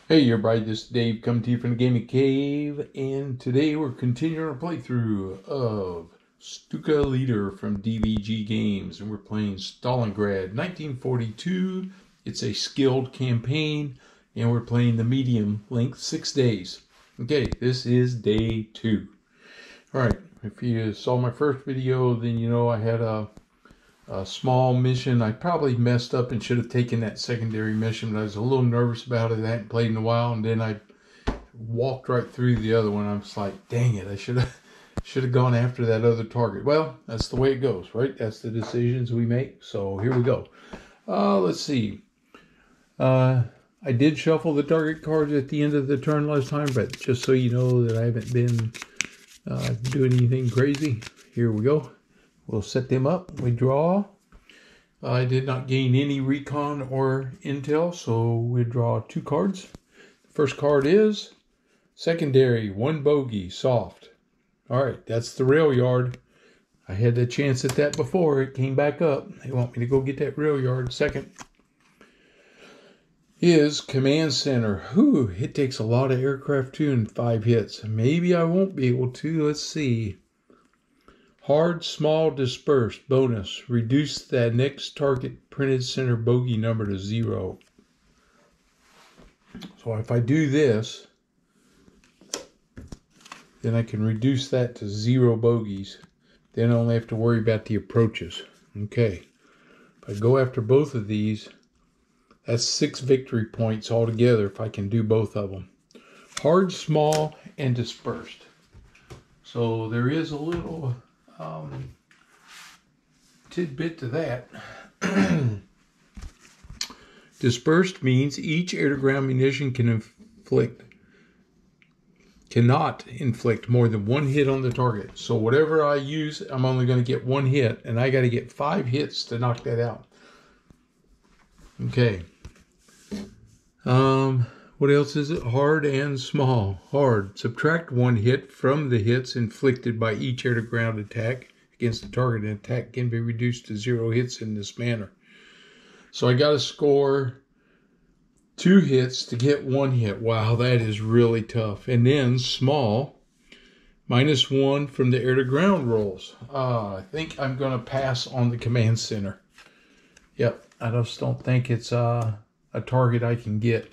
Hey everybody, this is Dave coming to you from the Gaming Cave, and today we're continuing our playthrough of Stuka Leader from DVG Games, and we're playing Stalingrad 1942. It's a skilled campaign, and we're playing the medium length, 6 days. Okay, this is day 2. Alright, if you saw my first video, then you know I had a small mission. I probably messed up and should have taken that secondary mission, but I was a little nervous about it. I hadn't played in a while, and then I walked right through the other one. I was like, dang it, I should have gone after that other target. Well, that's the way it goes, right? That's the decisions we make. So here we go. Let's see. I did shuffle the target cards at the end of the turn last time, but just so you know that I haven't been doing anything crazy. Here we go. We'll set them up. We draw. I did not gain any recon or intel, so we draw 2 cards. The first card is secondary, 1 bogey, soft. All right, that's the rail yard. I had a chance at that before. It came back up. They want me to go get that rail yard. Second is command center. Whew, it takes a lot of aircraft too in 5 hits. Maybe I won't be able to. Let's see. Hard, small, dispersed. Bonus. Reduce the next target printed center bogey number to 0. So if I do this, then I can reduce that to 0 bogeys. Then I only have to worry about the approaches. Okay. If I go after both of these, that's 6 victory points altogether if I can do both of them. Hard, small, and dispersed. So there is a little tidbit to that. Dispersed means each air-to-ground munition cannot inflict more than 1 hit on the target. So whatever I use, I'm only going to get 1 hit, and I got to get 5 hits to knock that out. Okay. What else is it? Hard and small. Hard. Subtract 1 hit from the hits inflicted by each air-to-ground attack against the target. An attack can be reduced to 0 hits in this manner. So I got to score 2 hits to get 1 hit. Wow, that is really tough. And then small, -1 from the air-to-ground rolls. I think I'm going to pass on the command center. Yep, I just don't think it's a target I can get.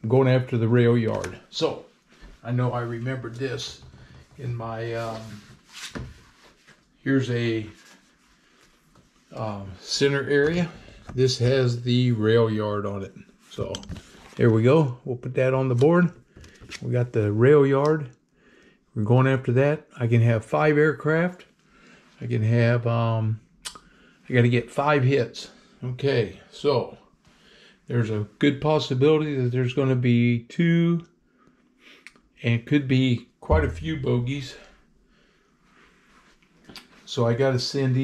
I'm going after the rail yard. So I know I remembered this in my here's a center area. This has the rail yard on it. So there we go. We'll put that on the board. We got the rail yard. We're going after that. I can have 5 aircraft. I can have I got to get 5 hits. Okay, so there's a good possibility that there's going to be 2 and could be quite a few bogeys. So I got to send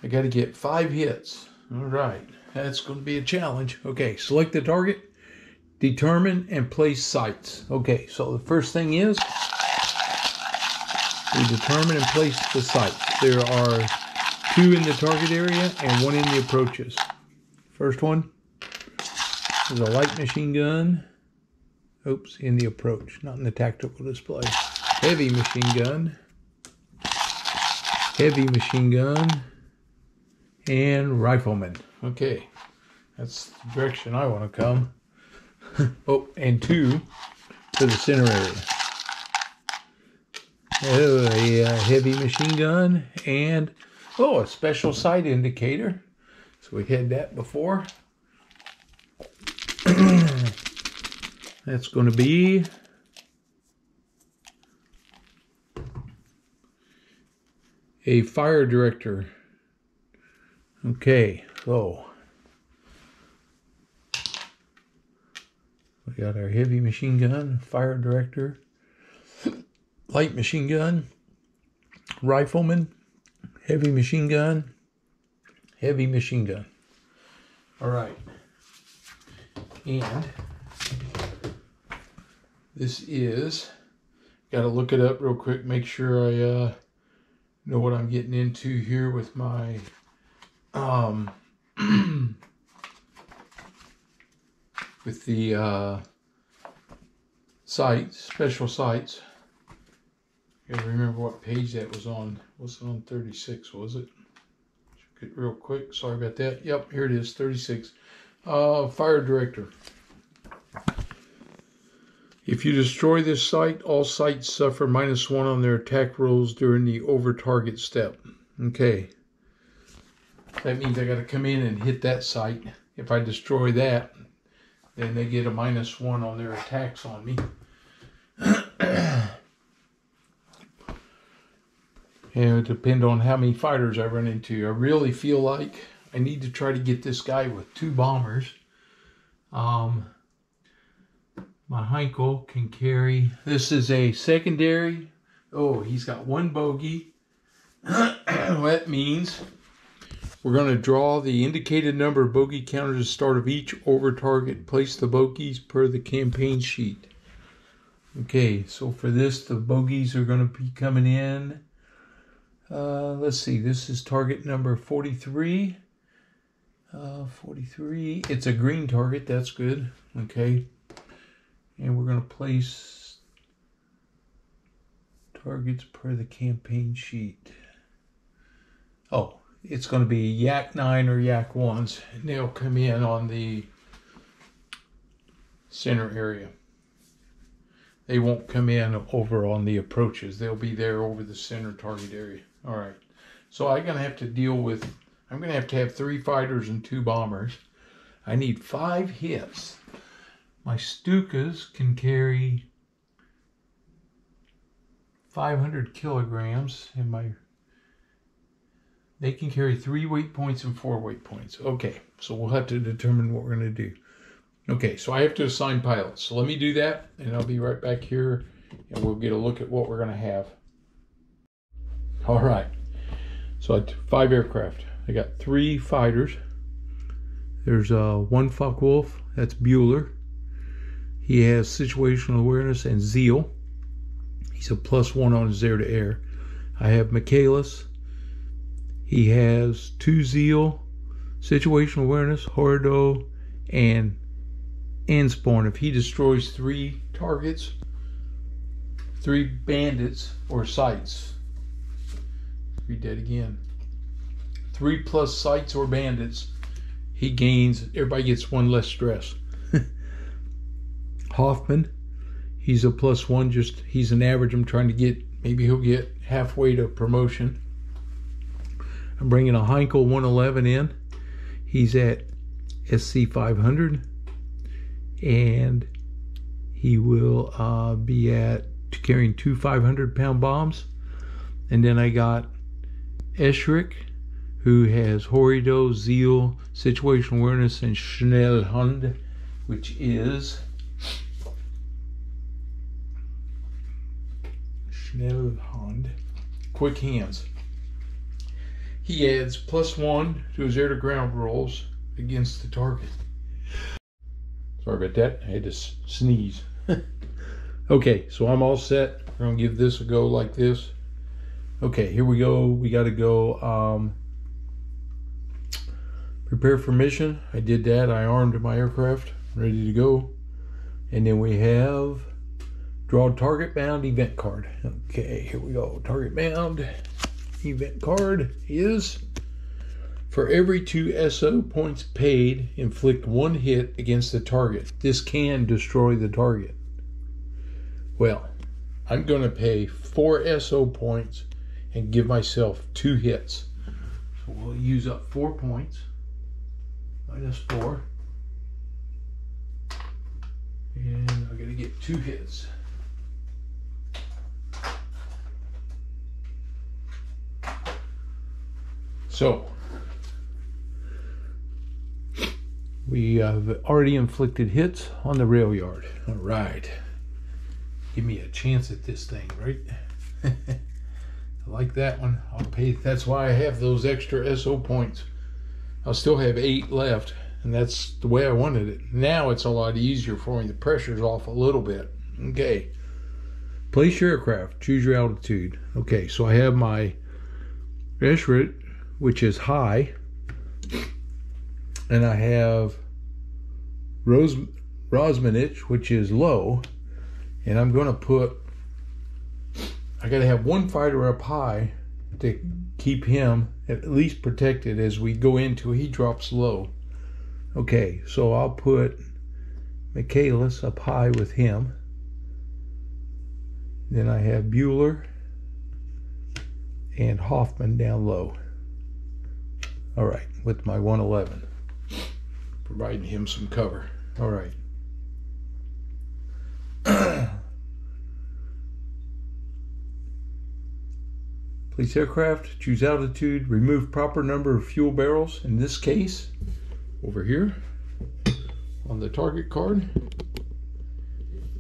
I got to get 5 hits. All right, that's going to be a challenge. Okay, select the target, determine and place sights. Okay, so the first thing is we determine and place the sights. There are 2 in the target area and 1 in the approaches. First one is a light machine gun. Oops, in the approach, not in the tactical display. Heavy machine gun. Heavy machine gun. And rifleman. Okay, that's the direction I want to come. Oh, and 2 to the center area. Oh, a heavy machine gun and a special sight indicator. So we had that before. That's going to be a fire director. Okay, so we got our heavy machine gun, fire director, light machine gun, rifleman, heavy machine gun, heavy machine gun. All right. And this is, got to look it up real quick, make sure I know what I'm getting into here with my with the sights, special sights. Gotta remember what page that was on. Was it on 36, was it? Get real quick, sorry about that. Yep, here it is, 36. Fire director. If you destroy this site, all sites suffer -1 on their attack rolls during the over target step. Okay. That means I gotta come in and hit that site. If I destroy that, then they get a -1 on their attacks on me. And it would depend on how many fighters I run into. I really feel like I need to try to get this guy with 2 bombers. My Heinkel can carry, this is a secondary. Oh, he's got 1 bogey. That means we're going to draw the indicated number of bogey counters at the start of each over target. Place the bogeys per the campaign sheet. Okay, so for this, the bogeys are going to be coming in. Let's see, this is target number 43. 43, it's a green target, that's good. Okay, and we're going to place targets per the campaign sheet. Oh, it's going to be Yak 9 or Yak 1s, and they'll come in on the center area. They won't come in over on the approaches. They'll be there over the center target area. All right, so I'm going to have to deal with, I'm going to have 3 fighters and 2 bombers. I need 5 hits. My Stukas can carry 500 kilograms, and they can carry 3 weight points and 4 weight points. Okay, so we'll have to determine what we're going to do. Okay, so I have to assign pilots. So let me do that, and I'll be right back here, and we'll get a look at what we're going to have. All right, so I have 5 aircraft. I got 3 fighters. There's 1 Focke-Wulf, that's Bueller. He has situational awareness and zeal. He's a +1 on his air-to-air. I have Michaelis. He has 2 zeal, situational awareness, Hordo, and Anspawn. If he destroys 3 targets, 3 bandits or sites. Read that again. 3 plus sites or bandits, he gains, everybody gets 1 less stress. Hoffman, he's a +1, just he's an average. I'm trying to get, maybe he'll get halfway to promotion. I'm bringing a Heinkel 111 in. He's at SC 500, and he will be at carrying 2 500-pound bombs. And then I got Eschrick, who has Horrido, Zeal, Situational Awareness, and Schnellhund, which is Schnellhund, Quick Hands. He adds +1 to his air-to-ground rolls against the target. Sorry about that, I had to sneeze. Okay, so I'm all set. We're gonna give this a go like this. Okay, here we go. We gotta go prepare for mission. I did that. I armed my aircraft, ready to go. And then we have draw target bound event card. Okay, here we go. Target bound event card is for every 2 SO points paid, inflict 1 hit against the target. This can destroy the target. Well, I'm going to pay 4 SO points and give myself 2 hits. So we'll use up 4 points. -4. And I'm going to get 2 hits. So, we have already inflicted hits on the rail yard. All right. Give me a chance at this thing, right? I like that one. I'll pay. That's why I have those extra SO points. I'll still have 8 left, and that's the way I wanted it. Now it's a lot easier for me. The pressure's off a little bit. Okay. Place your aircraft. Choose your altitude. Okay, so I have my Eschritt, which is high, and I have Rosmanich, which is low, And I'm going to put, I got to have one fighter up high to keep him at least protected as we go into, he drops low. Okay, so I'll put Michaelis up high with him. Then I have Bueller and Hoffman down low. All right, with my 111. Providing him some cover. All right. Place aircraft, choose altitude, remove proper number of fuel barrels. In this case, over here on the target card,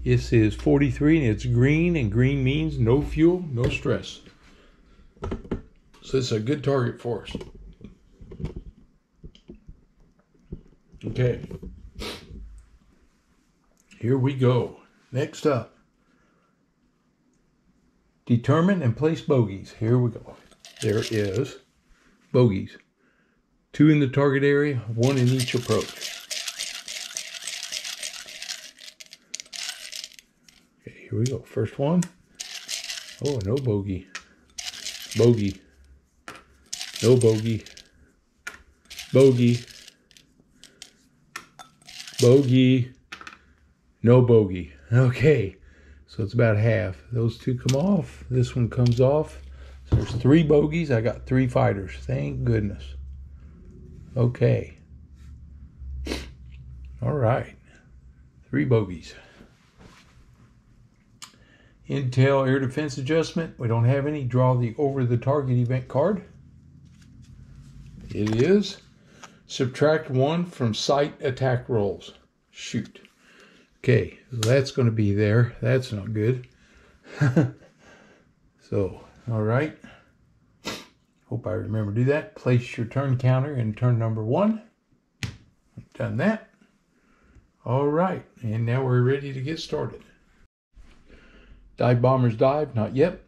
this is 43 and it's green, and green means no fuel, no stress. So this is a good target for us. Okay, here we go. Next up, determine and place bogeys. Here we go. There is bogeys. 2 in the target area, 1 in each approach. Okay, here we go. First one. Oh, no bogey. Bogey. No bogey. Bogey. Bogey. No bogey. Okay. So it's about half. Those 2 come off. This one comes off. So there's 3 bogeys. I got 3 fighters. Thank goodness. Okay. All right. 3 bogeys. Intel air defense adjustment. We don't have any. Draw the over the target event card. It is. Subtract 1 from sight attack rolls. Shoot. Okay, so that's going to be there. That's not good. So, all right. Hope I remember to do that. Place your turn counter in turn number 1. I've done that. All right, and now we're ready to get started. Dive bombers dive, not yet.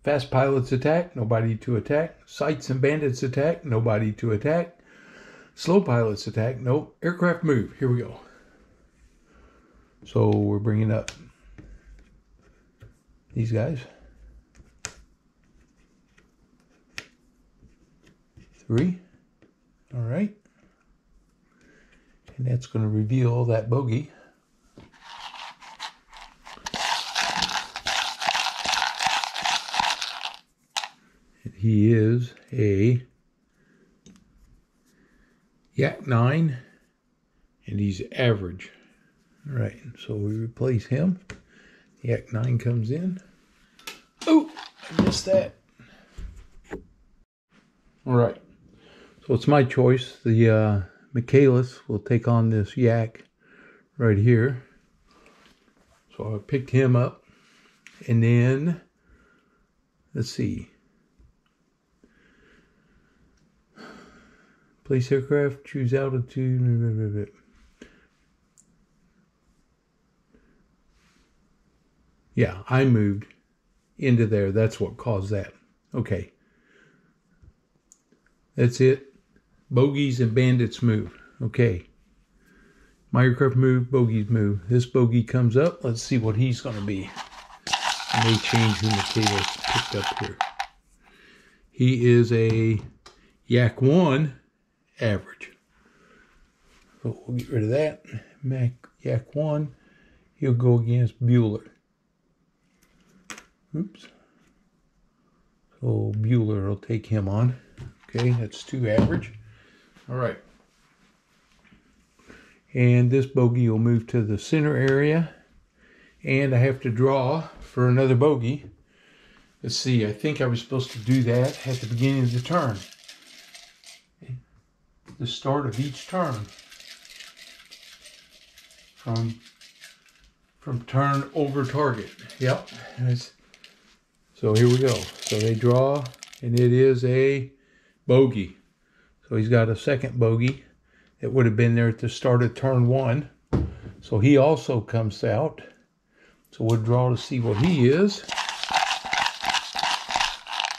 Fast pilots attack, nobody to attack. Sights and bandits attack, nobody to attack. Slow pilots attack, nope. Aircraft move, here we go. So we're bringing up these guys. 3. All right. And that's going to reveal that bogey. And he is a Yak 9, and he's average. All right, so we replace him. Yak 9 comes in. Oh, I missed that. All right, so it's my choice. The Michaelis will take on this Yak right here. So I picked him up. And then, let's see. Place aircraft, choose altitude. Yeah, I moved into there. That's what caused that. Okay. That's it. Bogeys and bandits move. Okay. My aircraft move, bogeys move. This bogey comes up. Let's see what he's going to be. I may change who Michaelis picked up here. He is a Yak 1 average. So we'll get rid of that. Yak 1. He'll go against Bueller. Oops. So Bueller will take him on. Okay, that's 2 average. All right. And this bogey will move to the center area. And I have to draw for another bogey. Let's see, I think I was supposed to do that at the beginning of the turn. The start of each turn. From turn over target. Yep. So here we go. So they draw, and it is a bogey. So he's got a second bogey. It would have been there at the start of turn 1. So he also comes out. So we'll draw to see what he is.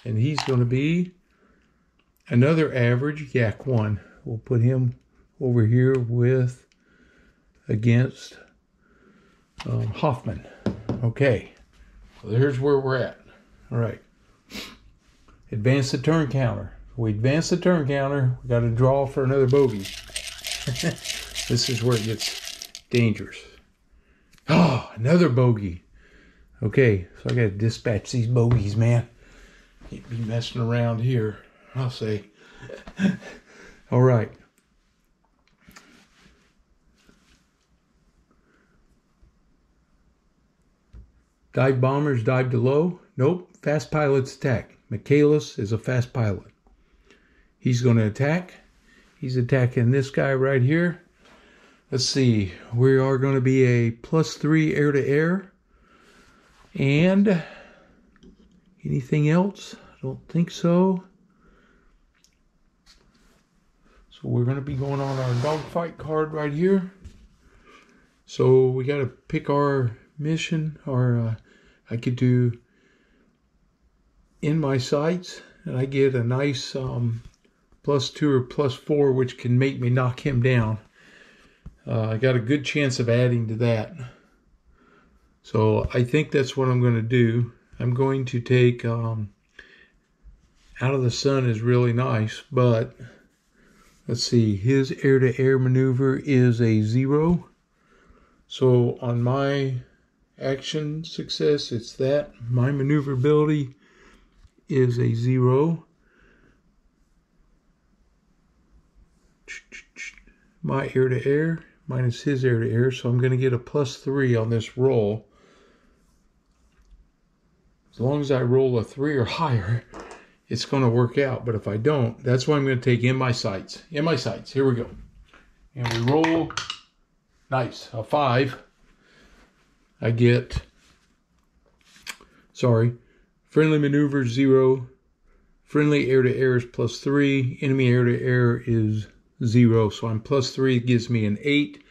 And he's going to be another average Yak 1. We'll put him over here against Hoffman. Okay, well, here's where we're at. All right, advance the turn counter. We advance the turn counter, we got to draw for another bogey. This is where it gets dangerous. Oh, another bogey. Okay, so I got to dispatch these bogeys, man. Can't be messing around here, I'll say. All right. Dive bombers dive to low. Nope. Fast pilots attack. Michaelis is a fast pilot. He's going to attack. He's attacking this guy right here. Let's see. We are going to be a +3 air-to-air. And anything else? I don't think so. So we're going to be going on our dogfight card right here. So we got to pick our mission, or I could do in my sights, and I get a nice +2 or +4, which can make me knock him down. I got a good chance of adding to that. So I think that's what I'm going to do. I'm going to take Out of the Sun is really nice, but let's see, his air-to-air maneuver is a 0. So on my action success, it's that. My maneuverability is a 0. My air-to-air minus his air-to-air, so I'm going to get a +3 on this roll. As long as I roll a 3 or higher, it's going to work out. But if I don't, that's why I'm going to take in my sights. In my sights. Here we go. And we roll. Nice. A 5. I get, friendly maneuver 0. Friendly air-to-air is +3. Enemy air-to-air is 0. So I'm +3. It gives me an 8.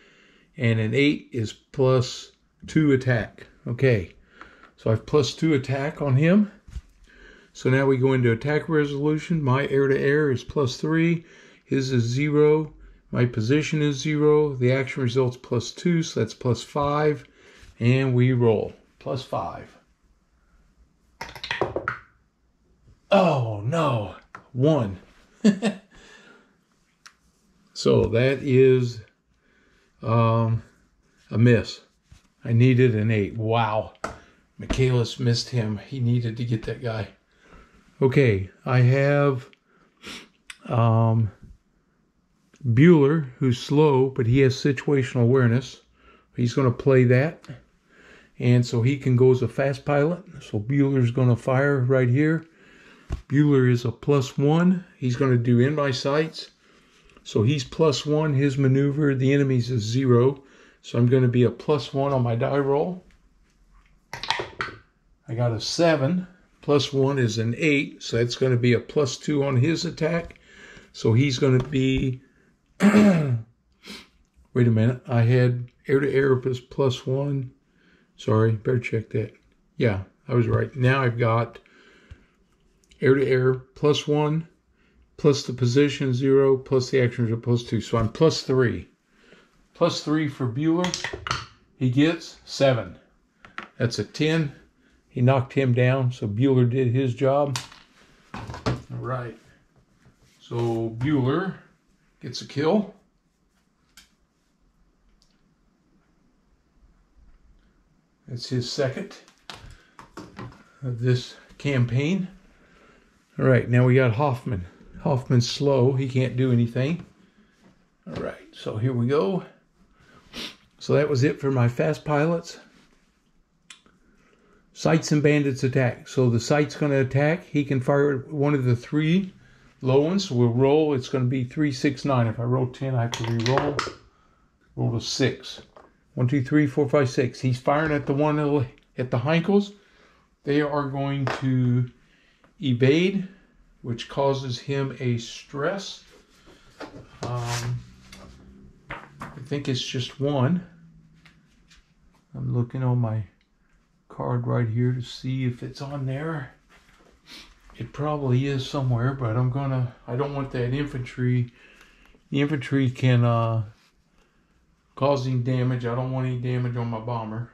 And an 8 is +2 attack. Okay. So I have +2 attack on him. So now we go into attack resolution. My air-to-air is +3. His is 0. My position is 0. The action results +2, so that's +5. And we roll. +5. Oh, no. 1. So that is a miss. I needed an 8. Wow. Michaelis missed him. He needed to get that guy. Okay, I have Bueller, who's slow, but he has situational awareness. He's going to play that. And so he can go as a fast pilot. So Bueller's going to fire right here. Bueller is a +1. He's going to do in my sights. So he's +1. His maneuver, the enemy's is 0. So I'm going to be a +1 on my die roll. I got a 7. +1 is an 8. So that's going to be a +2 on his attack. So he's going to be... Wait a minute. I had air-to-air was +1. Sorry, better check that. Yeah, I was right. Now I've got air-to-air +1, plus the position 0, plus the actions are +2. So I'm +3. +3 for Bueller. He gets 7. That's a 10. He knocked him down, so Bueller did his job. All right. So Bueller gets a kill. That's his second of this campaign. All right, now we got Hoffman. Hoffman's slow. He can't do anything. All right, so here we go. So that was it for my fast pilots. Sights and bandits attack. So the sight's going to attack. He can fire one of the 3 low ones. So we'll roll. It's going to be 3, 6, 9. If I roll 10, I have to re-roll. Roll a 6. 1, 2, 3, 4, 5, 6. He's firing at the one at the hinkles. They are going to evade, which causes him a stress. I think it's just 1. I'm looking on my card right here to see if it's on there. It probably is somewhere, but I don't want that infantry. The infantry can causing damage. I don't want any damage on my bomber.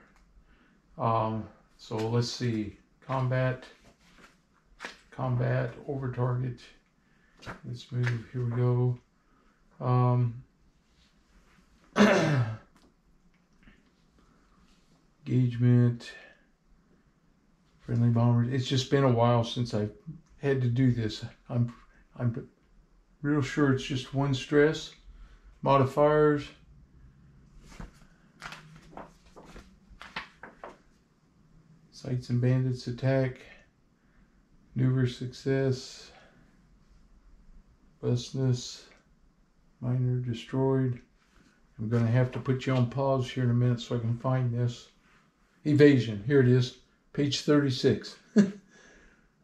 So let's see. Combat, over target. Let's move. Here we go. Engagement. Friendly bombers. It's just been a while since I've had to do this. I'm real sure it's just one stress. Modifiers. Sights and bandits attack. Maneuver success. Busness. Miner destroyed. I'm going to have to put you on pause here in a minute so I can find this. Evasion. Here it is. Page 36.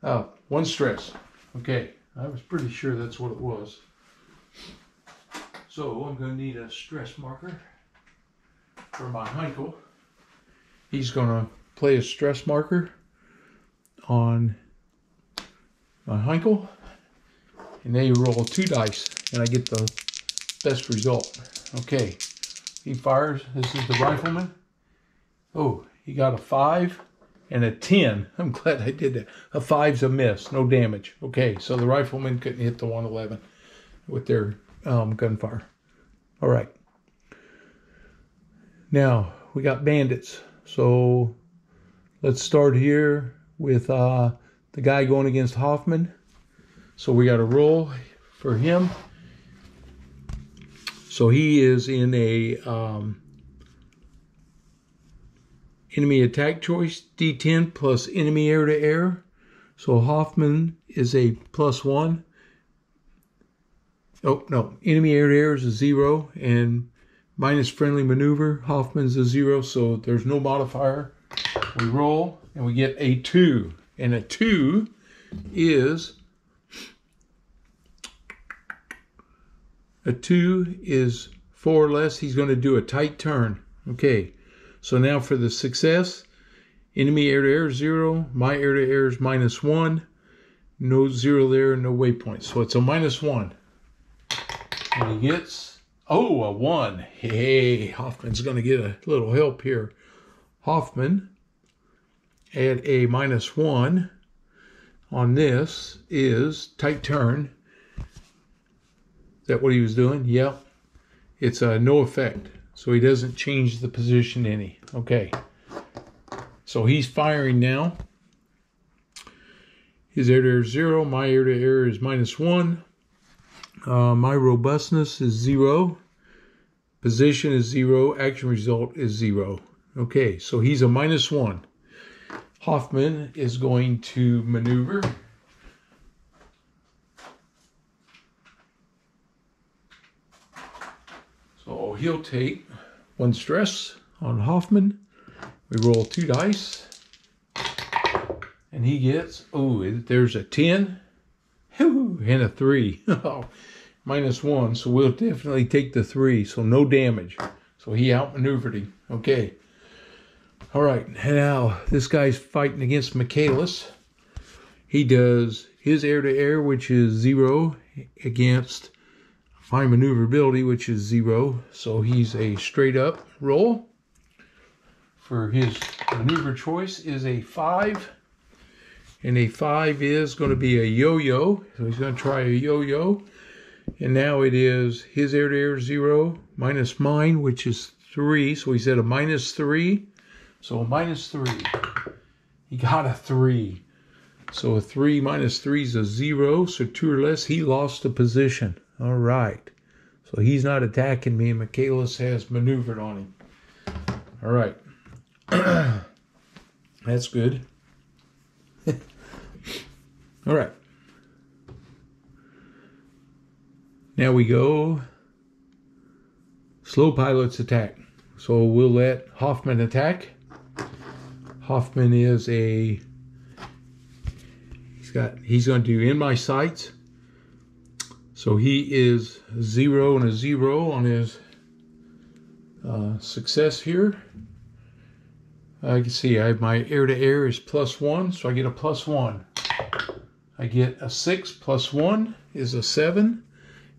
Oh, one stress. Okay. I was pretty sure that's what it was. So I'm going to need a stress marker for my Heinkel. He's going to play a stress marker on my Heinkel. And then you roll 2 dice and I get the best result. Okay. He fires. This is the rifleman. Oh, he got a 5 and a 10. I'm glad I did that. A 5's a miss. No damage. Okay, so the rifleman couldn't hit the 111 with their gunfire. All right. Now, we got bandits. So, let's start here with the guy going against Hoffman. So, we got a roll for him. So, he is in a enemy attack choice, D10 plus enemy air-to-air. So Hoffman is a +1. Oh, no. Enemy air-to-air is a 0. And minus friendly maneuver, Hoffman's a 0. So there's no modifier. We roll and we get a 2. And a 2 is... A 2 is 4 or less. He's going to do a tight turn. Okay. So now for the success, enemy air-to-air is 0, my air-to-air is -1, no 0 there, no waypoint. So it's a -1. And he gets, oh, a 1. Hey, Hoffman's going to get a little help here. Hoffman at a -1 on this is tight turn. Is that what he was doing? Yep. It's a no effect. So he doesn't change the position any. Okay. So he's firing now. His air-to-air is 0. My air-to-air is -1. My robustness is 0. Position is 0. Action result is 0. Okay, so he's a -1. Hoffman is going to maneuver. So he'll take 1 stress on Hoffman. We roll 2 dice. And he gets, oh, there's a 10. And a 3. -1. So we'll definitely take the 3. So no damage. So he outmaneuvered him. Okay. All right. Now, this guy's fighting against Michaelis. He does his air-to-air, which is 0, against my maneuverability, which is 0, so he's a straight up roll. For his maneuver choice is a 5, and a 5 is going to be a yo-yo, so he's going to try a yo-yo. And now it is his air-to-air 0 minus mine, which is 3, so he's at a -3, so a -3. He got a 3, so a 3 minus 3 is a 0, so 2 or less. He lost a position. All right. So he's not attacking me, and Michaelis has maneuvered on him. All right. That's good. All right. Now we go slow pilots attack. So we'll let Hoffman attack. Hoffman is a... He's going to do in my sights. So he is 0 and a 0 on his success here. I can see I have my air-to-air is +1, so I get a +1. I get a 6 + 1 is a 7,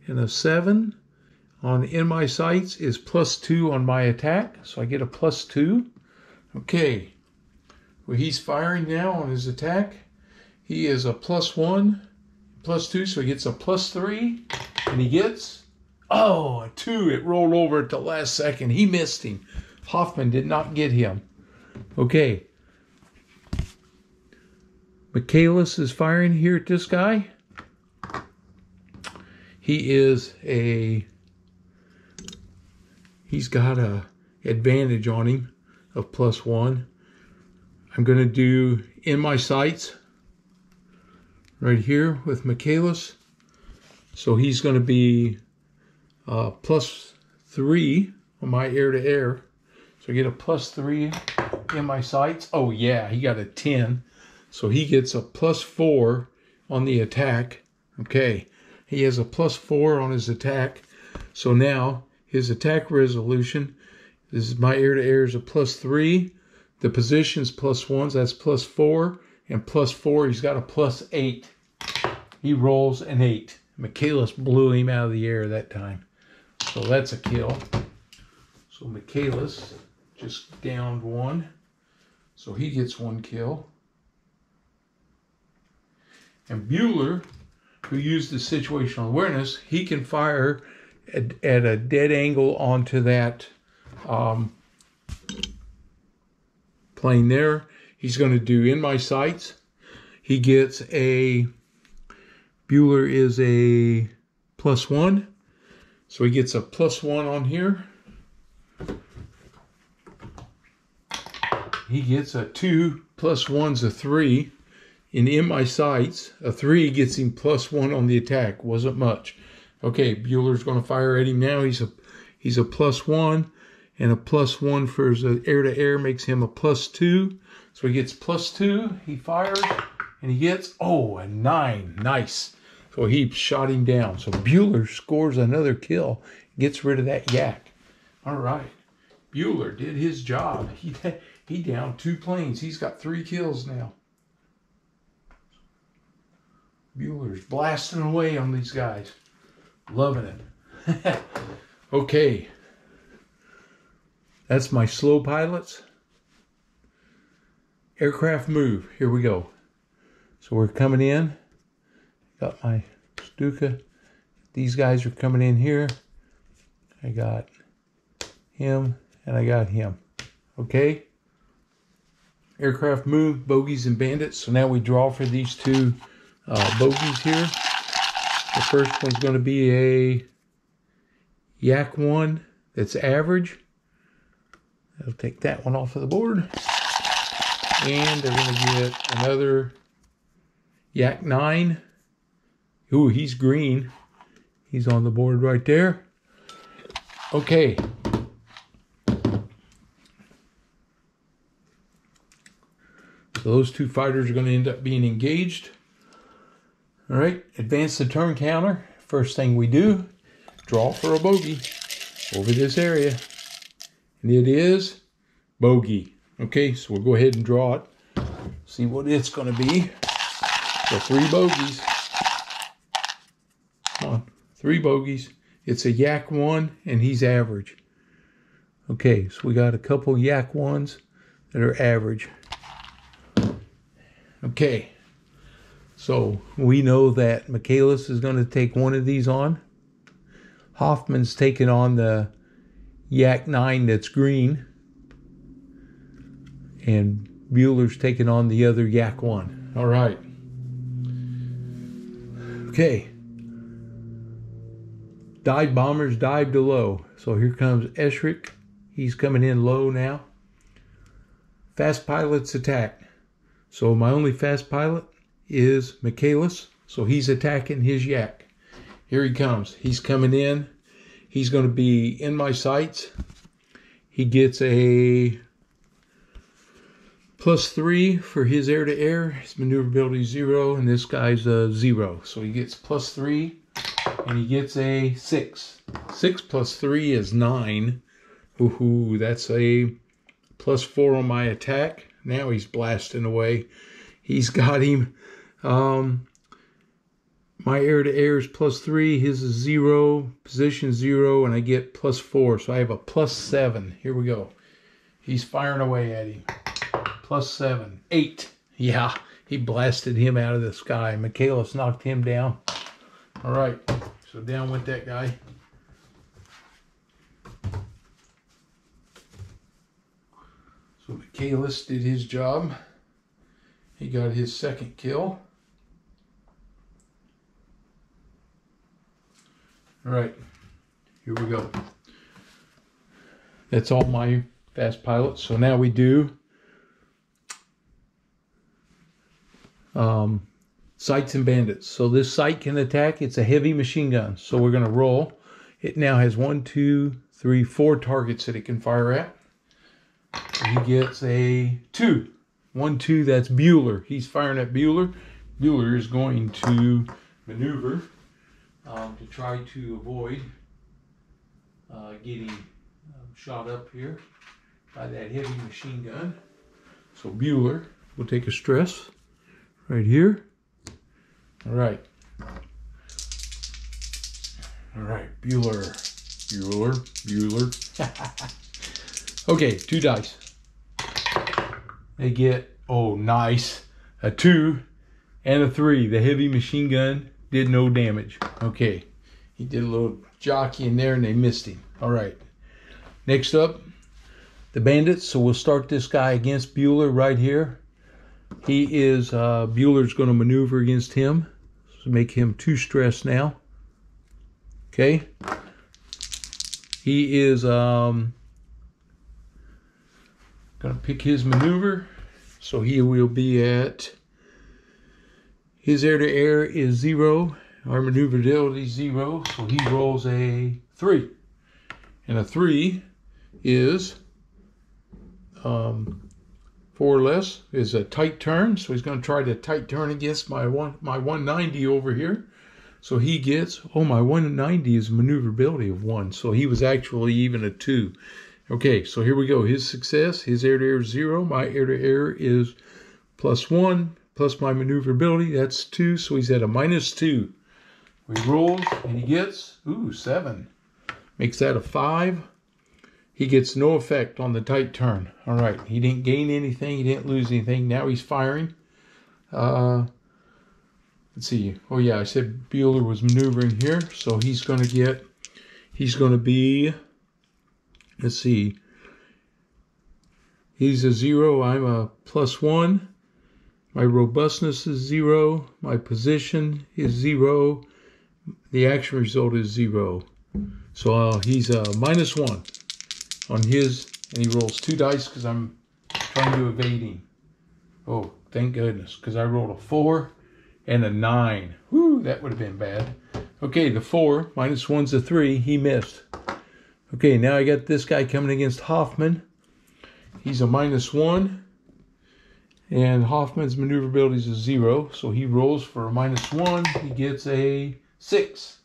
and a 7 on in my sights is +2 on my attack, so I get a +2. Okay, Well, he's firing now on his attack. He is a +1, +2, so he gets a +3, and he gets, oh, a 2. It rolled over at the last second. He missed him. Hoffman did not get him. Okay. Michaelis is firing here at this guy. He's got a advantage on him of +1. I'm going to do in my sights right here with Michaelis. So he's going to be +3 on my air-to-air. So I get a +3 in my sights. Oh yeah, he got a 10. So he gets a +4 on the attack. Okay, he has a +4 on his attack. So now his attack resolution, this is my air-to-air is a +3. The position's +1, so that's +4. And +4, he's got a +8. He rolls an 8. Michaelis blew him out of the air that time. So that's a kill. So Michaelis just downed 1. So he gets 1 kill. And Bueller, who used the situational awareness, he can fire at a dead angle onto that plane there. He's going to do in my sights. He gets a, Bueller is a +1. So he gets a +1 on here. He gets a 2 +1's a 3. And in my sights, a 3 gets him +1 on the attack. Wasn't much. Okay, Bueller's going to fire at him now. He's a +1, and a +1 for his air-to-air makes him a +2. So he gets +2. He fires, and he gets, oh, a 9. Nice. So he shot him down. So Bueller scores another kill, gets rid of that yak. All right. Bueller did his job. He downed 2 planes. He's got 3 kills now. Bueller's blasting away on these guys. Loving it. Okay. That's my slow pilots. Aircraft move. Here we go. So we're coming in. Got my Stuka. These guys are coming in here. I got him and I got him. Okay. Aircraft move, bogeys and bandits. So now we draw for these 2 bogeys here. The first one's going to be a Yak 1 that's average. I'll take that one off of the board. And they're going to get another Yak 9. Ooh, he's green. He's on the board right there. Okay. So those 2 fighters are going to end up being engaged. All right, advance the turn counter. First thing we do, draw for a bogey over this area. And it is bogey. Okay, so we'll go ahead and draw it. See what it's going to be. So 3 bogeys. Come on, 3 bogeys. It's a Yak 1 and he's average. Okay, so we got a couple Yak 1s that are average. Okay. So we know that Michaelis is going to take one of these on. Hoffman's taking on the Yak 9 that's green. And Bueller's taking on the other Yak 1. All right. Okay. Dive bombers dive to low. So here comes Eschrick. He's coming in low now. Fast pilots attack. So my only fast pilot is Michaelis, so he's attacking his Yak. Here he comes. He's coming in. He's going to be in my sights. He gets a +3 for his air-to-air. His maneuverability 0, and this guy's a 0. So he gets +3, and he gets a 6. 6 + 3 is 9. Woohoo, that's a +4 on my attack. Now he's blasting away. He's got him. My air-to-air is +3. His is 0. Position 0. And I get +4. So I have a +7. Here we go. He's firing away at him. +7, 8. Yeah, he blasted him out of the sky. Michaelis knocked him down. All right, so down went that guy. So Michaelis did his job. He got his second kill. All right, here we go. That's all my fast pilots. So now we do sights and bandits. So this sight can attack. It's a heavy machine gun. So we're going to roll. It now has 1, 2, 3, 4 targets that it can fire at. So he gets a 2. 1, 2, that's Bueller. He's firing at Bueller. Bueller is going to maneuver to try to avoid getting shot up here by that heavy machine gun. So Bueller will take a stress right here. All right. All right, Bueller. Okay, 2 dice. They get, oh, nice, a 2 and a 3. The heavy machine gun did no damage. Okay, he did a little jockey in there and they missed him. All right, next up, the bandits. So we'll start this guy against Bueller right here. He is, Bueller's going to maneuver against him. So make him 2 stress now. Okay. He is going to pick his maneuver. So he will be at, his air-to-air is 0. Our maneuverability is 0. So he rolls a 3. And a 3 is 4 or less, is a tight turn. So he's going to try to tight turn against my 190 over here. So he gets, oh, my 190 is maneuverability of 1. So he was actually even a 2. Okay, so here we go. His success, his air-to-air is 0. My air-to-air is +1, plus my maneuverability, that's 2. So he's at a -2. He rolls and he gets, ooh, 7. Makes that a 5. He gets no effect on the tight turn. All right, he didn't gain anything. He didn't lose anything. Now he's firing. Let's see. Oh, yeah, I said Bueller was maneuvering here. So he's going to get, he's going to be, let's see. He's a 0. I'm a +1. My robustness is 0. My position is 0. The action result is 0. So he's a -1 on his, and he rolls 2 dice because I'm trying to evade him. Oh, thank goodness, because I rolled a 4 and a 9. Whew, that would have been bad. Okay, the 4 -1's a 3. He missed. Okay, now I got this guy coming against Hoffman. He's a -1. And Hoffman's maneuverability is a 0. So he rolls for a -1. He gets a 6.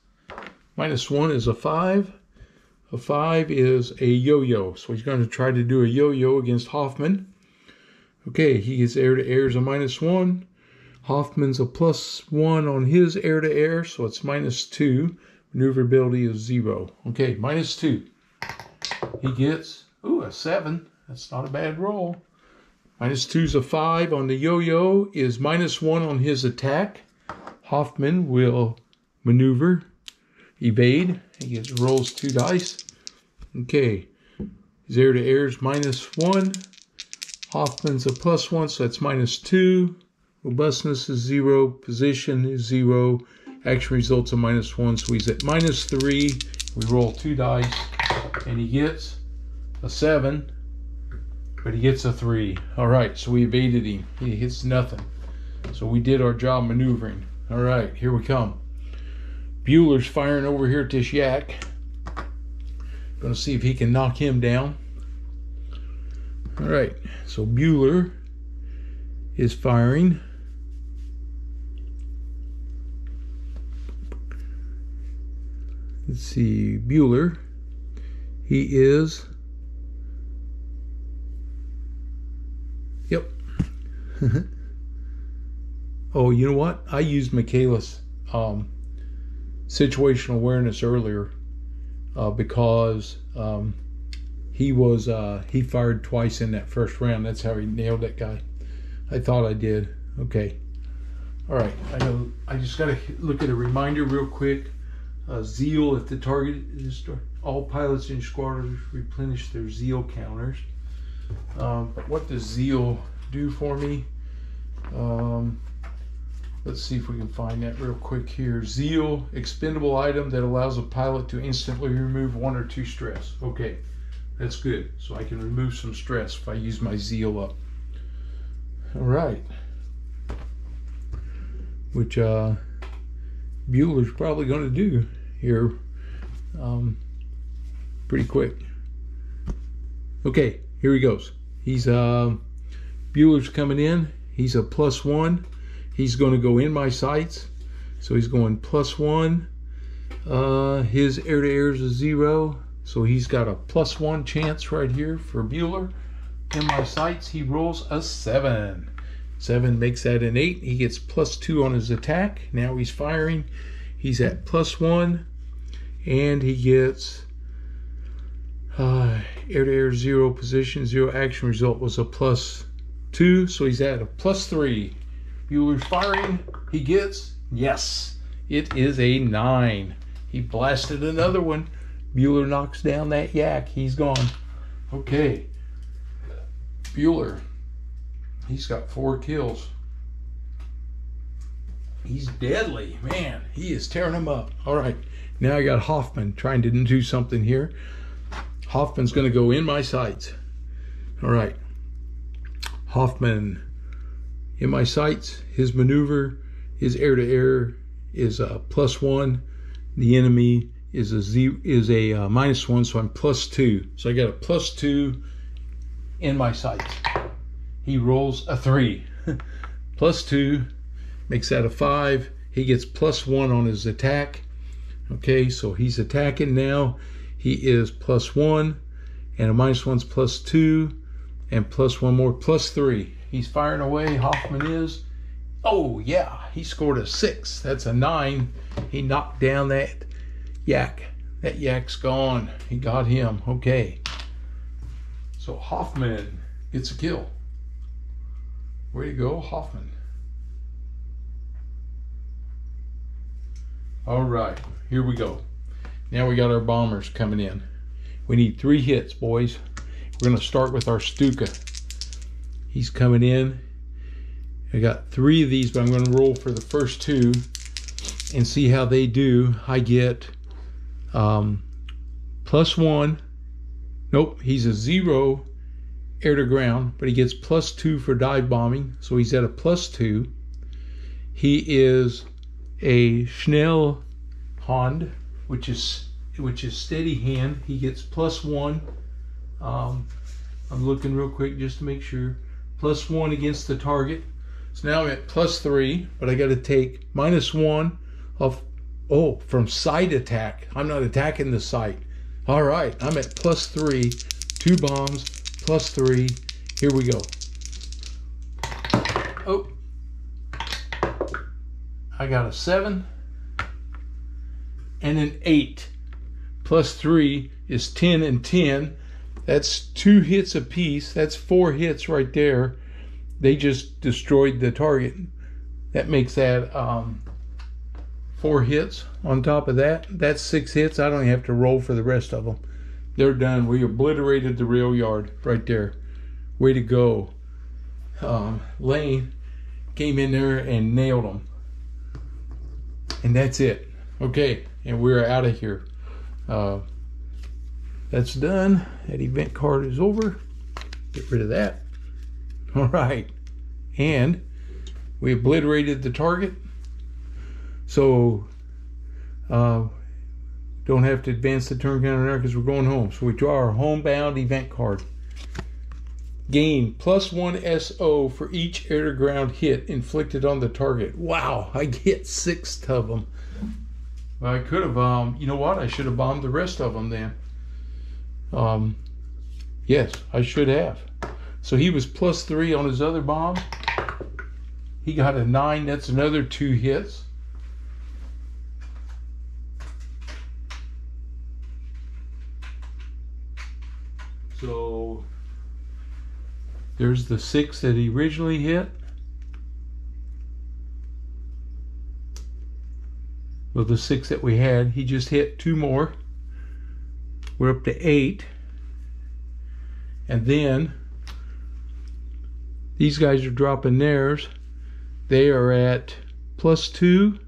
-1 is a 5. A 5 is a yo-yo. So he's going to try to do a yo-yo against Hoffman. Okay, he gets air-to-air is a -1. Hoffman's a +1 on his air-to-air, so it's -2. Maneuverability is 0. Okay, -2. He gets, ooh, a 7. That's not a bad roll. -2 is a 5 on the yo-yo, is -1 on his attack. Hoffman will maneuver, evade. He rolls 2 dice. Okay, his air-to-air is -1. Hoffman's a +1, so that's -2. Robustness is 0. Position is 0. Action results are -1, so he's at -3. We roll 2 dice, and he gets a 7, but he gets a 3. All right, so we evaded him. He hits nothing. So we did our job maneuvering. All right, here we come. Bueller's firing over here at this yak. Going to see if he can knock him down. All right, so Bueller is firing. Let's see, Bueller. He is, yep. Oh, you know what? I used Michaelis situational awareness earlier because he fired twice in that first round. That's how he nailed that guy. I thought I did. Okay. All right. I just got to look at a reminder real quick. Zeal, if the target is destroyed, all pilots in squadrons replenish their zeal counters. But what does zeal do for me? Let's see if we can find that real quick here. Zeal, expendable item that allows a pilot to instantly remove 1 or 2 stress. Okay, that's good. So I can remove some stress if I use my zeal up. All right. Which Bueller's probably going to do here pretty quick. Okay, here he goes. He's Bueller's coming in. He's a +1. He's going to go in my sights, so he's going +1. His air-to-air is a 0, so he's got a +1 chance right here for Bueller. In my sights, he rolls a 7. 7 makes that an 8. He gets +2 on his attack. Now he's firing. He's at +1, and he gets air-to-air 0 position, 0 action. Result was a +2, so he's at a +3. Bueller's firing. He gets, yes, it is a 9. He blasted another one. Bueller knocks down that yak. He's gone. Okay. Bueller, he's got 4 kills. He's deadly, man. He is tearing them up. All right, now I got Hoffman trying to do something here. Hoffman's going to go in my sights. All right, Hoffman in my sights. His maneuver, his air-to-air is a +1. The enemy is a -1, so I'm +2. So I got a +2 in my sights. He rolls a 3. +2 makes that a 5. He gets +1 on his attack. Okay, so he's attacking now. He is +1, and a -1's +2, and +1 more, +3. He's firing away. Hoffman is. Oh yeah, he scored a 6. That's a 9. He knocked down that yak. That yak's gone. He got him. Okay. So Hoffman gets a kill. Way to go, Hoffman. All right, here we go. Now we got our bombers coming in. We need 3 hits, boys. We're going to start with our Stuka. He's coming in. I got 3 of these, but I'm going to roll for the first 2 and see how they do. I get +1. Nope, he's a 0 air to ground, but he gets +2 for dive bombing, so he's at a +2. He is a Schnell Hand, which is steady hand. He gets +1. I'm looking real quick just to make sure. +1 against the target. So now I'm at +3, but I got to take -1 off. Oh, from sight attack. I'm not attacking the sight. All right, I'm at +3. 2 bombs, +3. Here we go. Oh, I got a 7 and an 8. +3 is 10 and 10. That's 2 hits apiece. That's 4 hits right there. They just destroyed the target. That makes that 4 hits on top of that. That's 6 hits. I don't even have to roll for the rest of them. They're done. We obliterated the rail yard right there. Way to go. Lane came in there and nailed them. And that's it. Okay, and we're out of here. That's done. That event card is over. Get rid of that. All right. And we obliterated the target. So don't have to advance the turn counter now because we're going home. So we draw our homebound event card. Gain +1 SO for each air-to-ground hit inflicted on the target. Wow, I get 6 of them. Well, I could have, you know what? I should have bombed the rest of them then. Yes, I should have. So he was +3 on his other bomb. He got a 9. That's another 2 hits. So there's the 6 that he originally hit. Well, the 6 that we had, he just hit 2 more. We're up to 8. And then these guys are dropping theirs. They are at +2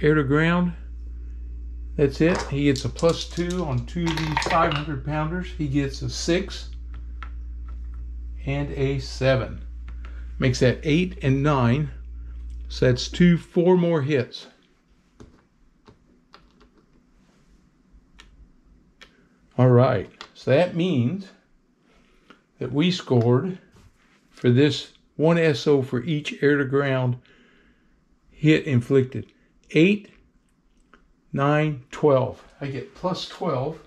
air to ground. That's it. He gets a +2 on 2 of these 500 pounders. He gets a 6 and a 7. Makes that 8 and 9. So that's 4 more hits. All right. So that means that we scored for this 1 SO for each air to ground hit inflicted. 8, 9, 12. I get +12.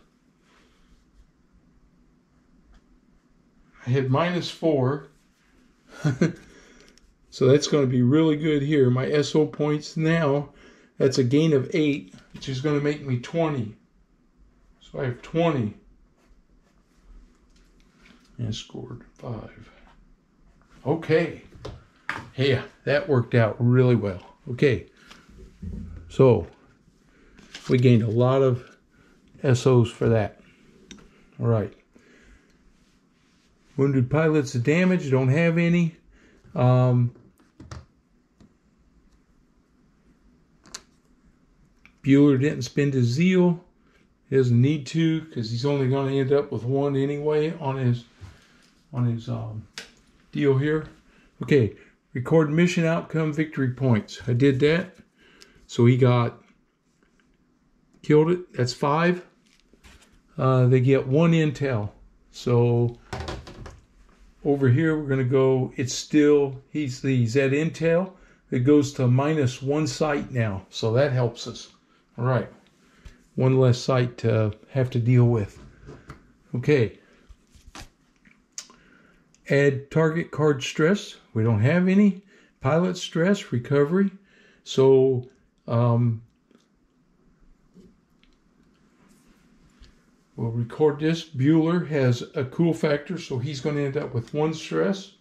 I had -4. So that's going to be really good here. My SO points now, that's a gain of 8, which is going to make me 20. So I have 20. And scored 5. Okay. Yeah, that worked out really well. Okay. So we gained a lot of SOs for that. All right. Wounded pilots damaged, don't have any. Bueller didn't spend his zeal. He doesn't need to because he's only going to end up with 1 anyway on his deal here. Okay, record mission outcome victory points. I did that. So he killed it. That's 5. They get 1 intel. So over here we're going to go, it's still, he's at intel. It goes to -1 site now. So that helps us. All right. 1 less site to have to deal with. Okay. Add target card stress. We don't have any. Pilot stress, recovery. So we'll record this. Bueller has a cool factor, so he's going to end up with 1 stress.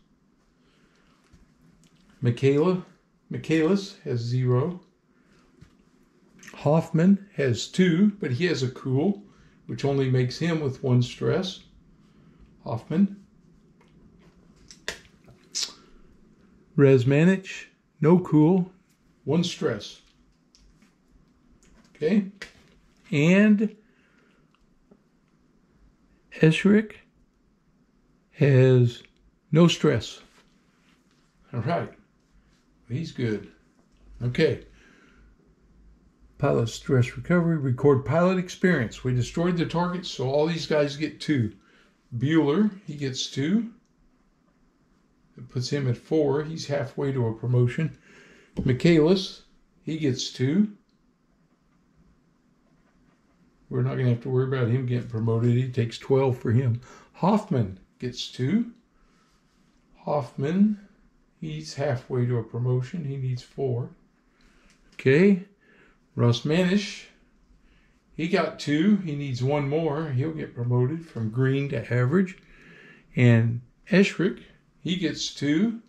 Michaelis has 0. Hoffman has 2, but he has a cool, which only makes him with 1 stress. Hoffman. Razmanich, no cool, 1 stress. Okay. And Escherick has no stress. All right. He's good. Okay. Pilot stress recovery. Record pilot experience. We destroyed the target, so all these guys get 2. Bueller, he gets 2. It puts him at 4. He's halfway to a promotion. Michaelis, he gets 2. We're not going to have to worry about him getting promoted. He takes 12 for him. Hoffman gets 2. Hoffman, he's halfway to a promotion. He needs 4. Okay. Rosmanish, he got 2. He needs 1 more. He'll get promoted from green to average. And Escherick, he gets 2.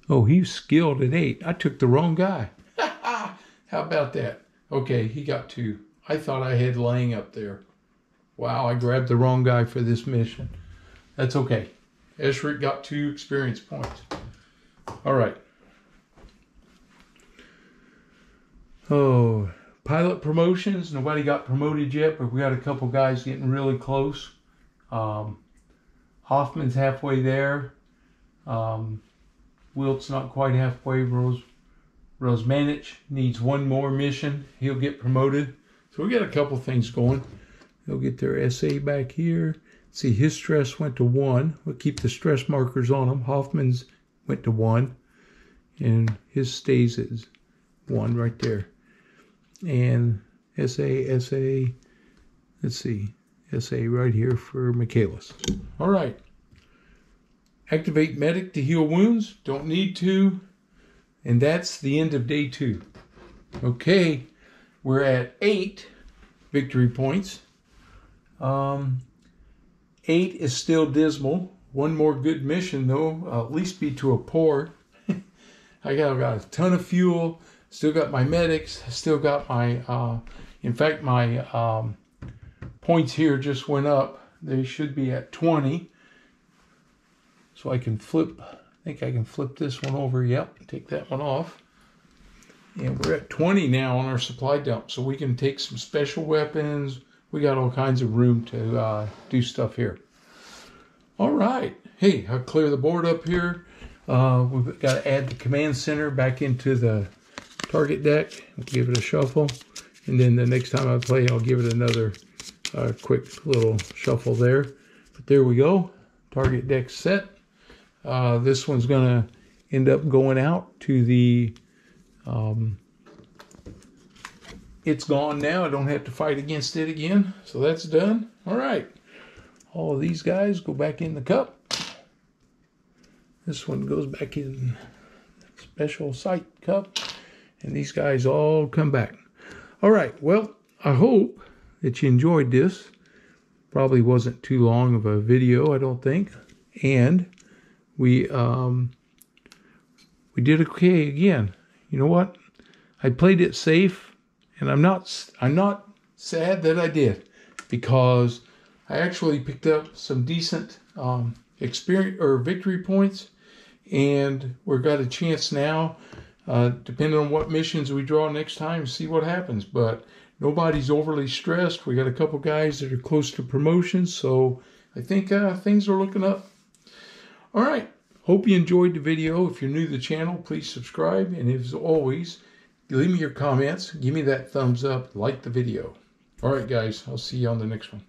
Oh, he's skilled at 8. I took the wrong guy. How about that? Okay, he got 2. I thought I had Lang up there. Wow, I grabbed the wrong guy for this mission. That's okay. Escherick got 2 experience points. All right. Oh, pilot promotions. Nobody got promoted yet, but we got a couple guys getting really close. Hoffman's halfway there. Wilt's not quite halfway. Rosmanich needs 1 more mission. He'll get promoted. So we got a couple things going. They'll get their SA back here. See, his stress went to 1. We'll keep the stress markers on him. Hoffman's went to 1. And his stays is 1 right there. And SA, let's see, SA right here for Michaelis. All right. Activate medic to heal wounds. Don't need to. And that's the end of day 2. Okay. We're at 8 victory points. 8 is still dismal. One more good mission, though. I'll at least be to a port. I got a ton of fuel. Still got my medics. Still got my, in fact, my points here just went up. They should be at 20. So I can flip, I think I can flip this one over. Yep, take that one off. And we're at 20 now on our supply dump. So we can take some special weapons. We got all kinds of room to do stuff here. All right. Hey, I'll clear the board up here. We've got to add the command center back into the target deck. We'll give it a shuffle. And then the next time I play, I'll give it another quick little shuffle there. But there we go. Target deck set. This one's going to end up going out to the... it's gone now. I don't have to fight against it again. So that's done. All right. All of these guys go back in the cup. This one goes back in the special site cup. And these guys all come back. All right. Well, I hope that you enjoyed this. Probably wasn't too long of a video, I don't think. And we did okay again. You know what? I played it safe, and I'm not sad that I did, because I actually picked up some decent experience or victory points, and we've got a chance now, depending on what missions we draw next time, to see what happens. But nobody's overly stressed. We got a couple guys that are close to promotion, so I think things are looking up. All right. Hope you enjoyed the video. If you're new to the channel, please subscribe. And as always, leave me your comments. Give me that thumbs up. Like the video. All right, guys. I'll see you on the next one.